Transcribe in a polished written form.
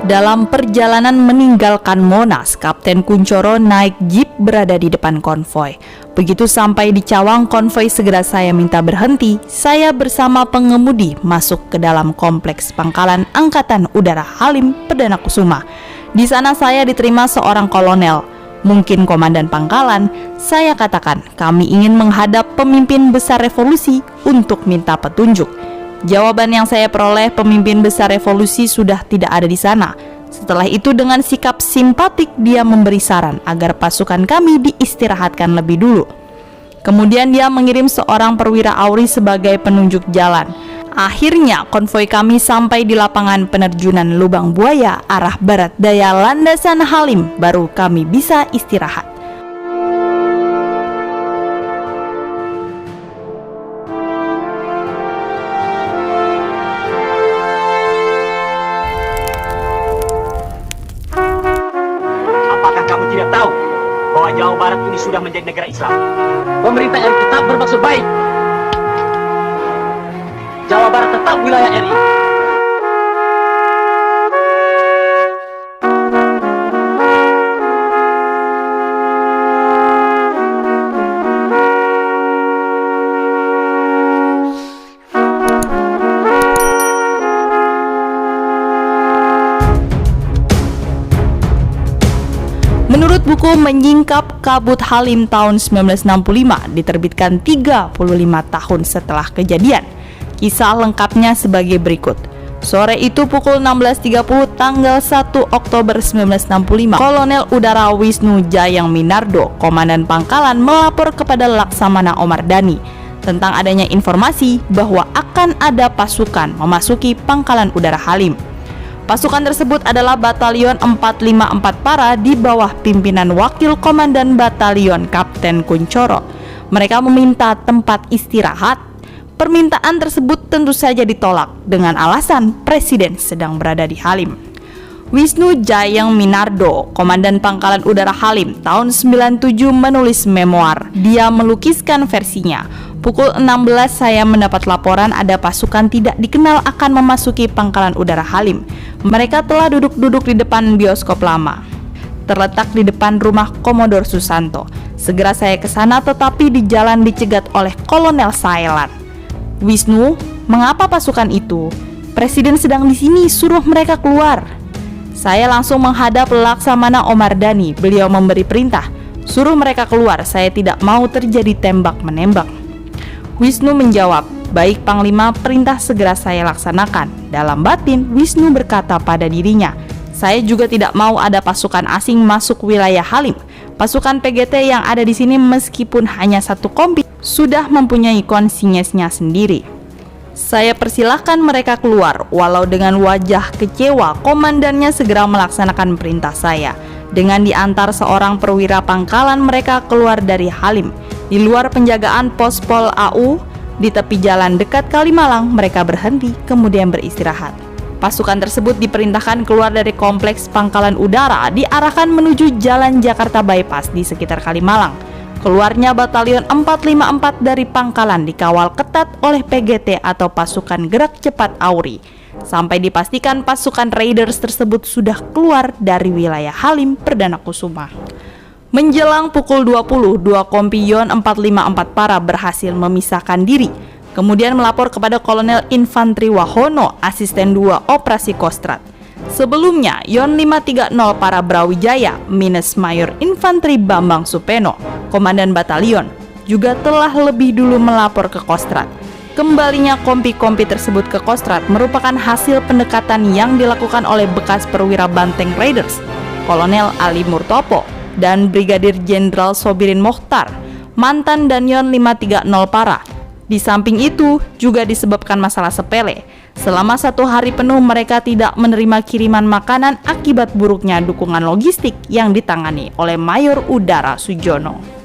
Dalam perjalanan meninggalkan Monas, Kapten Kunchoro naik jeep berada di depan konvoi. Begitu sampai di Cawang, konvoi segera saya minta berhenti. Saya bersama pengemudi masuk ke dalam kompleks pangkalan Angkatan Udara Halim Perdana Kusuma. Di sana saya diterima seorang kolonel, mungkin komandan pangkalan. Saya katakan, kami ingin menghadap pemimpin besar revolusi untuk minta petunjuk. Jawaban yang saya peroleh, pemimpin besar revolusi sudah tidak ada di sana. Setelah itu dengan sikap simpatik dia memberi saran agar pasukan kami diistirahatkan lebih dulu. Kemudian dia mengirim seorang perwira Auri sebagai penunjuk jalan. Akhirnya konvoi kami sampai di lapangan penerjunan Lubang Buaya arah barat daya landasan Halim, baru kami bisa istirahat. Kamu tidak tahu bahwa Jawa Barat ini sudah menjadi negara Islam. Pemerintah RI tetap bermaksud baik. Jawa Barat tetap wilayah RI. Menurut buku Menyingkap Kabut Halim tahun 1965, diterbitkan 35 tahun setelah kejadian. Kisah lengkapnya sebagai berikut. Sore itu pukul 16.30 tanggal 1 Oktober 1965, Kolonel Udara Wisnu Jayang Minardo, Komandan Pangkalan, melapor kepada Laksamana Omar Dhani tentang adanya informasi bahwa akan ada pasukan memasuki Pangkalan Udara Halim. Pasukan tersebut adalah Batalion 454 Para di bawah pimpinan Wakil Komandan Batalion Kapten Kunchoro. Mereka meminta tempat istirahat. Permintaan tersebut tentu saja ditolak dengan alasan Presiden sedang berada di Halim. Wisnu Jayang Minardo, Komandan Pangkalan Udara Halim tahun 97, menulis memoir. Dia melukiskan versinya. Pukul 16 saya mendapat laporan ada pasukan tidak dikenal akan memasuki Pangkalan Udara Halim. Mereka telah duduk-duduk di depan bioskop lama, terletak di depan rumah Komodor Susanto. Segera saya ke sana, tetapi di jalan dicegat oleh Kolonel Saelan. Wisnu, mengapa pasukan itu? Presiden sedang di sini, suruh mereka keluar. Saya langsung menghadap Laksamana Omar Dhani. Beliau memberi perintah, suruh mereka keluar. Saya tidak mau terjadi tembak-menembak. Wisnu menjawab, baik Panglima, perintah segera saya laksanakan. Dalam batin, Wisnu berkata pada dirinya, saya juga tidak mau ada pasukan asing masuk wilayah Halim. Pasukan PGT yang ada di sini meskipun hanya satu kompi sudah mempunyai konsinyesnya sendiri. Saya persilahkan mereka keluar. Walau dengan wajah kecewa, komandannya segera melaksanakan perintah saya. Dengan diantar seorang perwira pangkalan, mereka keluar dari Halim. Di luar penjagaan pos Pol AU, di tepi jalan dekat Kalimalang, mereka berhenti kemudian beristirahat. Pasukan tersebut diperintahkan keluar dari kompleks Pangkalan Udara, diarahkan menuju Jalan Jakarta Bypass di sekitar Kalimalang. Keluarnya Batalion 454 dari Pangkalan dikawal ketat oleh PGT atau Pasukan Gerak Cepat Auri, sampai dipastikan pasukan Raiders tersebut sudah keluar dari wilayah Halim Perdana Kusuma. Menjelang pukul 20, dua kompion 454 Para berhasil memisahkan diri, kemudian melapor kepada Kolonel Infantri Wahono, Asisten 2 Operasi Kostrad. Sebelumnya, Yon 530 Para Brawijaya minus Mayor Infantri Bambang Supeno, Komandan Batalion, juga telah lebih dulu melapor ke Kostrad. Kembalinya kompi-kompi tersebut ke Kostrad merupakan hasil pendekatan yang dilakukan oleh bekas perwira Banteng Raiders, Kolonel Ali Murtopo, dan Brigadir Jenderal Sobirin Mokhtar, mantan Danyon 530 Para. Di samping itu juga disebabkan masalah sepele. Selama 1 hari penuh mereka tidak menerima kiriman makanan akibat buruknya dukungan logistik yang ditangani oleh Mayor Udara Sujono.